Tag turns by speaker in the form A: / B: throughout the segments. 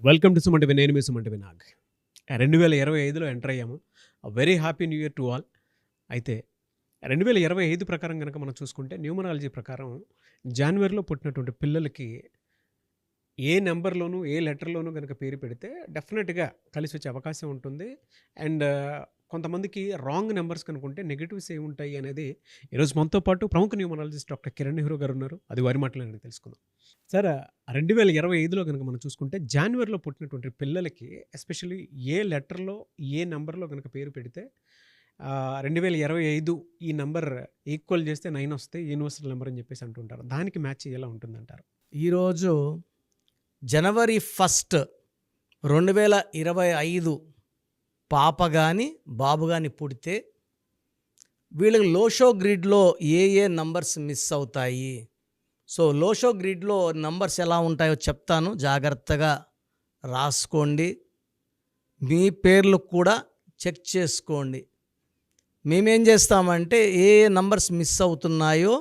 A: Welcome to సుమంటి నేను మీ సుమంటి వినాగ్. 2025లో enter అయ్యాము. Very happy new year to all. అయితే 2025 ప్రకారం గనక మనం చూసుకుంటే న్యూమరాలజీ ప్రకారం జాన్వరిలో పుట్టినటువంటి పిల్లలకి ఏ నెంబర్‌లోనూ, ఏ లెటర్‌లోనూ గనక పేరు పెడితే డెఫినిట్‌గా కలిసొచ్చే అవకాశం ఉంటుంది. అండ్ కొంతమందికి రాంగ్ నంబర్స్ కనుకుంటే నెగెటివ్స్ ఏముంటాయి అనేది ఈరోజు మనతో పాటు ప్రముఖ న్యూమరాలజిస్ట్ డాక్టర్ కిరణ్ నెహ్రూ గారు ఉన్నారు. అది వారి మాటలోనే తెలుసుకుందాం. సార్ 2025లో గనక మనం చూసుకుంటే జాన్వరిలో పుట్టినటువంటి పిల్లలకి ఎస్పెషల్లీ ఏ లెటర్‌లో, ఏ నంబర్‌లో గనక పేరు పెడితే 2025 ఈ నంబర్ ఈక్వల్ చేస్తే 9 వస్తాయి యూనివర్సల్ నంబర్ అని చెప్పేసి అంటుంటారు. దానికి మ్యాచ్ ఎలా ఉంటుందంటారు?
B: ఈరోజు జనవరి 1 2025 పాప కానీ బాబు కానీ పుడితే వీళ్ళకి లోషో గ్రిడ్లో ఏ నంబర్స్ మిస్ అవుతాయి. సో లోషో గ్రిడ్లో నంబర్స్ ఎలా ఉంటాయో చెప్తాను, జాగ్రత్తగా రాసుకోండి. మీ పేర్లు కూడా చెక్ చేసుకోండి. మేమేం చేస్తామంటే ఏ నంబర్స్ మిస్ అవుతున్నాయో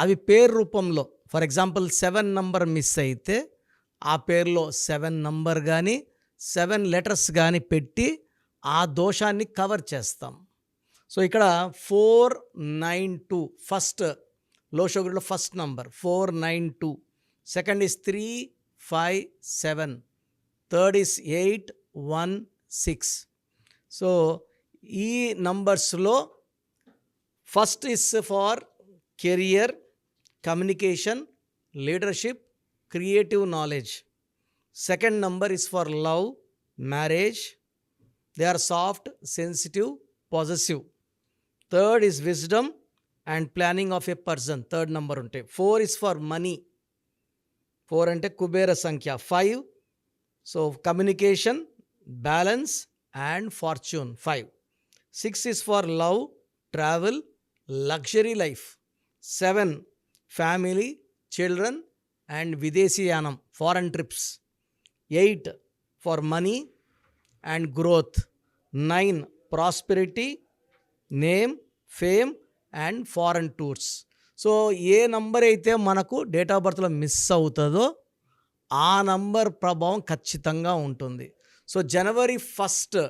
B: అవి పేరు రూపంలో, ఫర్ ఎగ్జాంపుల్ 7 నంబర్ మిస్ అయితే ఆ పేరులో 7 నంబర్ కానీ 7 లెటర్స్ కానీ పెట్టి ఆ దోషాన్ని కవర్ చేస్తాం. సో ఇక్కడ 492 ఫస్ట్ లోషోగ్రిడ్లో first number 492, second is 357, third is 816. So ఈ నంబర్స్లో first is for career, communication, leadership, creative knowledge. Second number is for love, marriage. They are soft, sensitive, positive. Third is wisdom and planning of a person. Third number ఉంటాయి. 4 is for money. 4 అంటే కుబేర సంఖ్య. 5 so communication, balance and fortune. 5. 6 is for love, travel, luxury life. 7 family, children and videsiyanam, foreign trips. 8 for money and growth. 9 prosperity, name, fame and foreign tours. So A number అయితే మనకు date of బర్త్లో miss అవుతుందో ఆ number ప్రభావం ఖచ్చితంగా ఉంటుంది. So జనవరి 1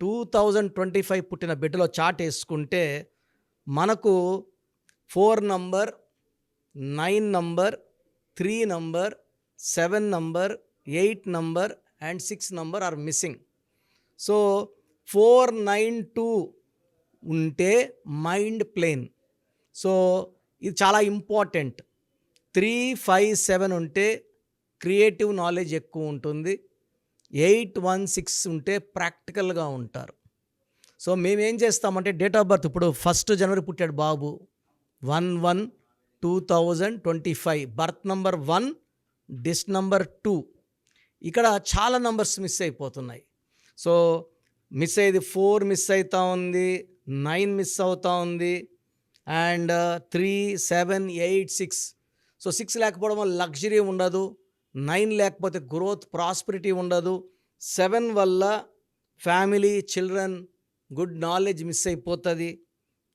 B: 2025 పుట్టిన బిడ్డలో chart వేసుకుంటే మనకు 4 number, 9 number, 3 number, 7 number, 8 number and 6 number are missing. So 492 ఉంటే మైండ్ ప్లేన్. సో ఇది చాలా ఇంపార్టెంట్. 357 ఉంటే క్రియేటివ్ నాలెడ్జ్ ఎక్కువ ఉంటుంది. 816 ఉంటే ప్రాక్టికల్గా ఉంటారు. సో మేమేం చేస్తామంటే డేట్ ఆఫ్ బర్త్ ఇప్పుడు 1 జనవరి పుట్టాడు బాబు, 1/1/2025, బర్త్ నంబర్ 1, డిస్ నంబర్ 2. ఇక్కడ చాలా నంబర్స్ మిస్ అయిపోతున్నాయి. సో మిస్ అయ్యేది 4 మిస్ అవుతూ ఉంది, 9 మిస్ అవుతూ ఉంది అండ్ 3, 7, 8, 6. సో 6 లేకపోవడం వల్ల లగ్జరీ ఉండదు, 9 లేకపోతే గ్రోత్, ప్రాస్పెరిటీ ఉండదు, 7 వల్ల family, children, good knowledge miss అయిపోతుంది,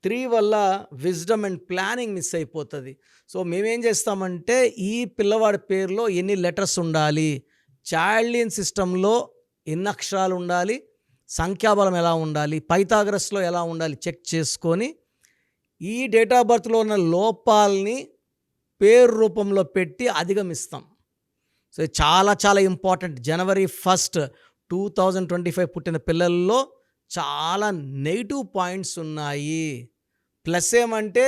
B: 3 వల్ల విజ్డమ్ అండ్ ప్లానింగ్ మిస్ అయిపోతుంది. సో మేమేం చేస్తామంటే ఈ పిల్లవాడి పేరులో ఎన్ని లెటర్స్ ఉండాలి, చాల్డియన్ సిస్టంలో ఎన్ని అక్షరాలు ఉండాలి, సంఖ్యాబలం ఎలా ఉండాలి, పైథాగరస్లో ఎలా ఉండాలి చెక్ చేసుకొని ఈ డేట్ ఆఫ్ బర్త్లో ఉన్న లోపాలని పేరు రూపంలో పెట్టి అధిగమిస్తాం. సో చాలా చాలా ఇంపార్టెంట్. జనవరి 1 2025 పుట్టిన పిల్లల్లో చాలా నెగిటివ్ పాయింట్స్ ఉన్నాయి. ప్లస్ ఏమంటే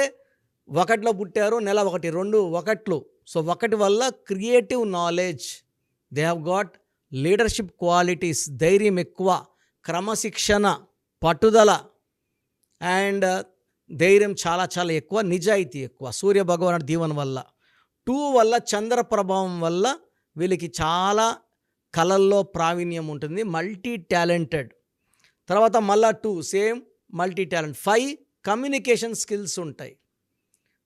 B: 1లో పుట్టారు, నెల 1, 2 1. సో 1 వల్ల creative knowledge, they have got leadership qualities, ధైర్యం ఎక్కువ, క్రమశిక్షణ, పట్టుదల అండ్ ధైర్యం చాలా చాలా ఎక్కువ, నిజాయితీ ఎక్కువ, సూర్య భగవానుడి దీవెన వల్ల. 2 వల్ల చంద్ర ప్రభావం వల్ల వీళ్ళకి చాలా కళల్లో ప్రావీణ్యం ఉంటుంది, మల్టీ టాలెంటెడ్. తర్వాత మళ్ళా 2 same multi talent. 5 communication skills ఉంటాయి.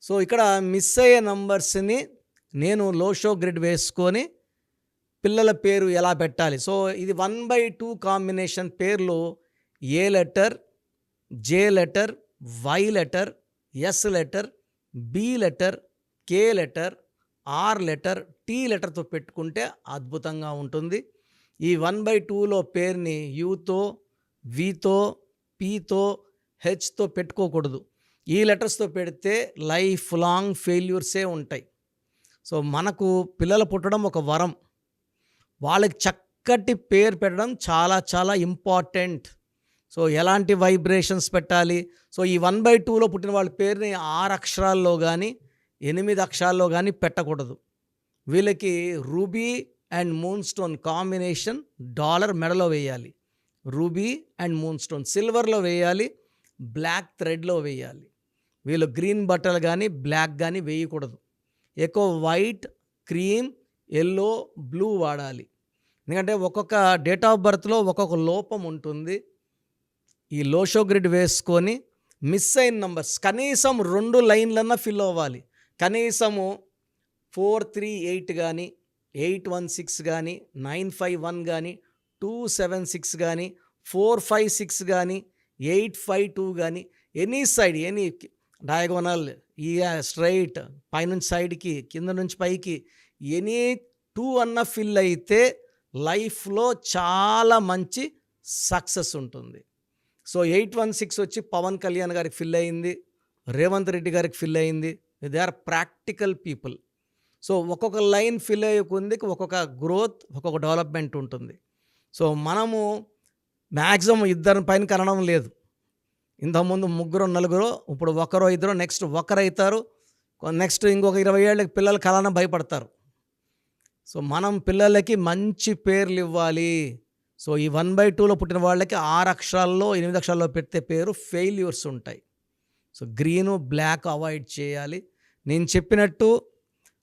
B: సో ఇక్కడ మిస్ అయ్యే నంబర్స్ని నేను లోషో గ్రిడ్ వేసుకొని పిల్లల పేరు ఎలా పెట్టాలి. సో ఇది 1/2 కాంబినేషన్ పేర్లు. A letter, J letter, Y letter, S letter, B letter, K letter, R letter, T లెటర్తో పెట్టుకుంటే అద్భుతంగా ఉంటుంది. ఈ 1/2లో పేరుని యూతో, వితో, పీతో, హెచ్తో పెట్టుకోకూడదు. ఈ లెటర్స్తో పెడితే లైఫ్ లాంగ్ ఫెయిల్యూర్సే ఉంటాయి. సో మనకు పిల్లలు పుట్టడం ఒక వరం. వాళ్ళకి చక్కటి పేరు పెట్టడం చాలా చాలా ఇంపార్టెంట్. సో ఎలాంటి వైబ్రేషన్స్ పెట్టాలి? సో ఈ 1/2లో పుట్టిన వాళ్ళ పేరుని 6 అక్షరాల్లో కానీ 8 అక్షరాల్లో కానీ పెట్టకూడదు. వీళ్ళకి ruby and moon stone combination dollar మెడలో వేయాలి. రూబీ అండ్ మూన్ స్టోన్ సిల్వర్లో వేయాలి, బ్లాక్ థ్రెడ్లో వేయాలి. వీళ్ళు గ్రీన్ బట్టలు కానీ బ్లాక్ కానీ వేయకూడదు. ఎక్కువ వైట్, క్రీమ్, ఎల్లో, బ్లూ వాడాలి. ఎందుకంటే ఒక్కొక్క డేట్ ఆఫ్ బర్త్లో ఒక్కొక్క లోపం ఉంటుంది. ఈ లోషో గ్రిడ్ వేసుకొని మిస్ అయిన నంబర్స్ కనీసం 2 లైన్లన్నా ఫిల్ అవ్వాలి. కనీసము 438 కానీ, 816 కానీ, 951 కానీ, 276 కానీ, 456 కానీ, 852 కానీ, ఎనీ సైడ్, ఎనీ డయాగోనల్, ఈ స్ట్రైట్, పైనుంచి సైడ్కి, కింద నుంచి పైకి, ఎనీ 2 అన్న ఫిల్ అయితే లైఫ్లో చాలా మంచి సక్సెస్ ఉంటుంది. సో 816 వచ్చి పవన్ కళ్యాణ్ గారికి ఫిల్ అయింది, రేవంత్ రెడ్డి గారికి ఫిల్ అయింది. They are practical people. So ఒక్కొక్క లైన్ ఫిల్ అయ్యే కొద్దికి ఒక్కొక్క గ్రోత్, ఒక్కొక్క డెవలప్మెంట్ ఉంటుంది. సో మనము మ్యాక్సిమం 2 పైన కనడం లేదు. ఇంతకుముందు 3 4, ఇప్పుడు 1 2, నెక్స్ట్ 1 అవుతారు. నెక్స్ట్ ఇంకొక 20 ఏళ్ళకి పిల్లలు కలన భయపడతారు. సో మనం పిల్లలకి మంచి పేర్లు ఇవ్వాలి. సో ఈ 1/2లో పుట్టిన వాళ్ళకి 6 అక్షరాల్లో 8 అక్షరాల్లో పెడితే పేరు ఫెయిల్యూర్స్ ఉంటాయి. సో గ్రీను, బ్లాక్ అవాయిడ్ చేయాలి. నేను చెప్పినట్టు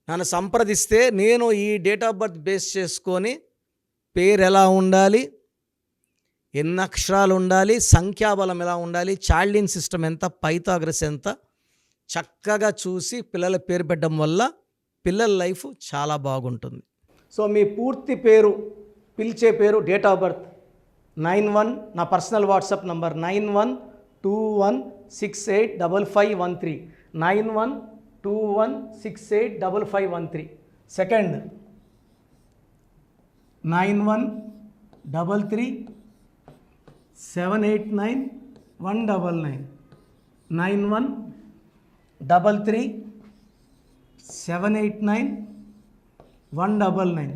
B: నన్ను సంప్రదిస్తే నేను ఈ డేట్ ఆఫ్ బర్త్ బేస్ చేసుకొని పేరు ఎలా ఉండాలి, ఎన్ని అక్షరాలు ఉండాలి, సంఖ్యాబలం ఎలా ఉండాలి, చాల్డిన్ సిస్టమ్ ఎంత, పైథాగరస్ ఎంత, చక్కగా చూసి పిల్లల పేరు పెట్టడం వల్ల పిల్లల లైఫ్ చాలా బాగుంటుంది. సో మీ పూర్తి పేరు, పిలిచే పేరు, డేట్ ఆఫ్ బర్త్ 91, నా పర్సనల్ వాట్సాప్ నంబర్ 9121685513, 9121685513. సెకండ్ 9133789199, 9133789199,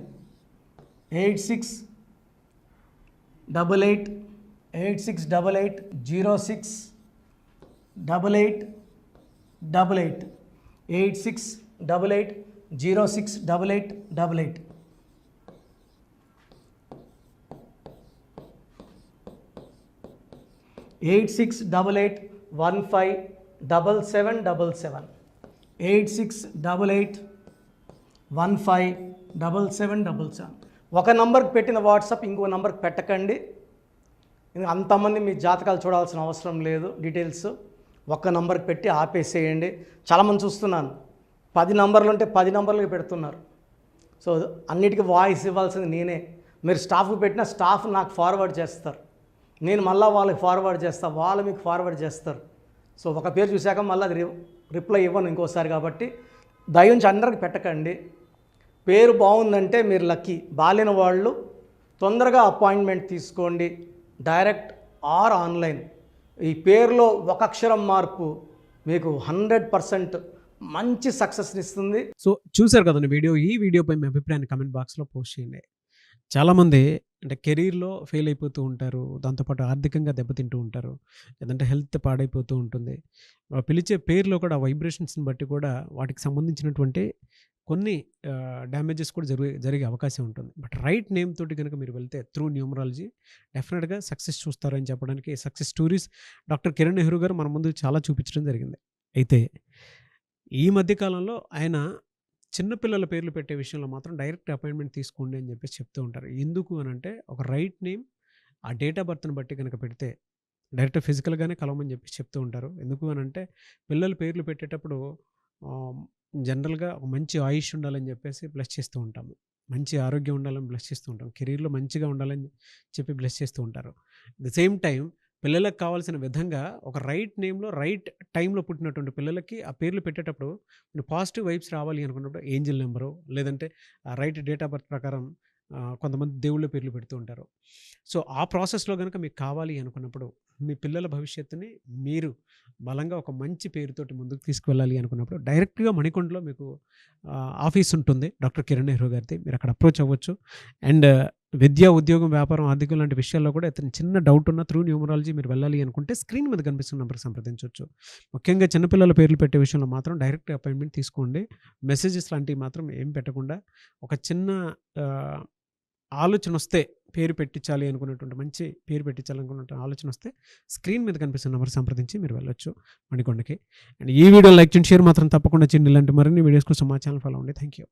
B: 868886880688, 8688068888, 8688157777, 8688157777. ఒక నంబర్కి పెట్టిన వాట్సాప్ ఇంకో నంబర్కి పెట్టకండి. అంతమంది మీ జాతకాలు చూడాల్సిన అవసరం లేదు. డీటెయిల్స్ ఒక్క నంబర్కి పెట్టి ఆపేసేయండి. చాలామంది చూస్తున్నాను 10 నంబర్లు ఉంటే 10 నంబర్లకి పెడుతున్నారు. సో అన్నిటికీ వాయిస్ ఇవ్వాల్సింది నేనే. మీరు స్టాఫ్కి పెట్టిన స్టాఫ్ నాకు ఫార్వర్డ్ చేస్తారు, నేను మళ్ళీ వాళ్ళకి ఫార్వర్డ్ చేస్తాను, వాళ్ళు మీకు ఫార్వర్డ్ చేస్తారు. సో ఒక పేరు చూశాక మళ్ళీ అది రిప్లై ఇవ్వను ఇంకోసారి. కాబట్టి దయించి అందరికి పెట్టకండి. పేరు బాగుందంటే మీరు లక్కీ. బాలేని వాళ్ళు తొందరగా అపాయింట్మెంట్ తీసుకోండి, డైరెక్ట్ ఆర్ ఆన్లైన్. ఈ పేరులో ఒక అక్షరం మార్పు మీకు 100% మంచి సక్సెస్ని ఇస్తుంది.
A: సో చూశారు కదండి వీడియో. ఈ వీడియోపై మీ అభిప్రాయాన్ని కమెంట్ బాక్స్లో పోస్ట్ చేయండి. చాలామంది అంటే కెరీర్లో ఫెయిల్ అయిపోతూ ఉంటారు, దాంతోపాటు ఆర్థికంగా దెబ్బతింటూ ఉంటారు, లేదంటే హెల్త్ పాడైపోతూ ఉంటుంది. పిలిచే పేరులో కూడా వైబ్రేషన్స్ని బట్టి కూడా వాటికి సంబంధించినటువంటి కొన్ని డ్యామేజెస్ కూడా జరిగే అవకాశం ఉంటుంది. బట్ రైట్ నేమ్ తోటి కనుక మీరు వెళ్తే త్రూ న్యూమరాలజీ డెఫినెట్గా సక్సెస్ చూస్తారని చెప్పడానికి success stories doctor Kiran Nehru గారు మన ముందు చాలా చూపించడం జరిగింది. అయితే ఈ మధ్యకాలంలో ఆయన చిన్నపిల్లల పేర్లు పెట్టే విషయంలో మాత్రం డైరెక్ట్ అపాయింట్మెంట్ తీసుకోండి అని చెప్పేసి చెప్తూ ఉంటారు. ఎందుకు అని అంటే ఒక రైట్ నేమ్ ఆ డేట్ ఆఫ్ బర్త్ని బట్టి కనుక పెడితే డైరెక్ట్ ఫిజికల్గానే కలవమని చెప్పేసి చెప్తూ ఉంటారు. ఎందుకు అని అంటే పిల్లల పేర్లు పెట్టేటప్పుడు జనరల్గా ఒక మంచి ఆయుష్ ఉండాలని చెప్పేసి బ్లెస్ చేస్తూ ఉంటాము, మంచి ఆరోగ్యం ఉండాలని బ్లెస్ చేస్తూ ఉంటాం, కెరీర్లో మంచిగా ఉండాలని చెప్పి బ్లెస్ చేస్తూ ఉంటారు. ద సేమ్ టైం పిల్లలకు కావాల్సిన విధంగా ఒక రైట్ నేమ్లో రైట్ టైంలో పుట్టినటువంటి పిల్లలకి ఆ పేర్లు పెట్టేటప్పుడు పాజిటివ్ వైబ్స్ రావాలి అనుకున్నప్పుడు ఏంజిల్ నెంబరు లేదంటే రైట్ డేట్ ఆఫ్ బర్త్ ప్రకారం కొంతమంది దేవుళ్ళ పేర్లు పెడుతూ ఉంటారు. సో, ఆ ప్రాసెస్‌లో గనుక మీకు కావాలి అనుకున్నప్పుడు, మీ పిల్లల భవిష్యత్తుని మీరు బలంగా ఒక మంచి పేరుతోటి ముందుకు తీసుకువెళ్ళాలి అనుకున్నప్పుడు, డైరెక్ట్‌గా మణికొండలో మీకు ఆఫీస్ ఉంటుంది. డాక్టర్ కిరణ్ నెహ్రూ గారిది. మీరు అక్కడ అప్రోచ్ అవ్వచ్చు. అండ్ విద్య, ఉద్యోగం, వ్యాపారం, ఆర్థికం లాంటి విషయాల్లో కూడా ఏదైనా చిన్న డౌట్ ఉన్నా త్రూ న్యూమరాలజీ మీరు వెళ్ళాలి అనుకుంటే స్క్రీన్ మీద కనిపిస్తున్న నంబర్‌కి సంప్రదించొచ్చు. ముఖ్యంగా చిన్నపిల్లల పేర్లు పెట్టే విషయంలో మాత్రం డైరెక్ట్ అపాయింట్మెంట్ తీసుకోండి. మెసేజెస్ లాంటివి మాత్రం ఏం పెట్టకుండా ఒక చిన్న ఆలోచన వస్తే పేరు పెట్టించాలి అనుకున్నటువంటి మంచి పేరు పెట్టించాలనుకున్న ఆలోచన వస్తే స్క్రీన్ మీద కనిపిస్తున్న నెంబర్ సంప్రదించి మీరు వెళ్ళొచ్చు మణికొండకి. అండ్ ఈ వీడియో లైక్ చేయండి, షేర్ మాత్రం తప్పకుండా చేయండి. ఇలాంటి మరిన్ని వీడియోస్ కోసం మా ఛానల్ ఫాలో అవ్వండి. Thank you.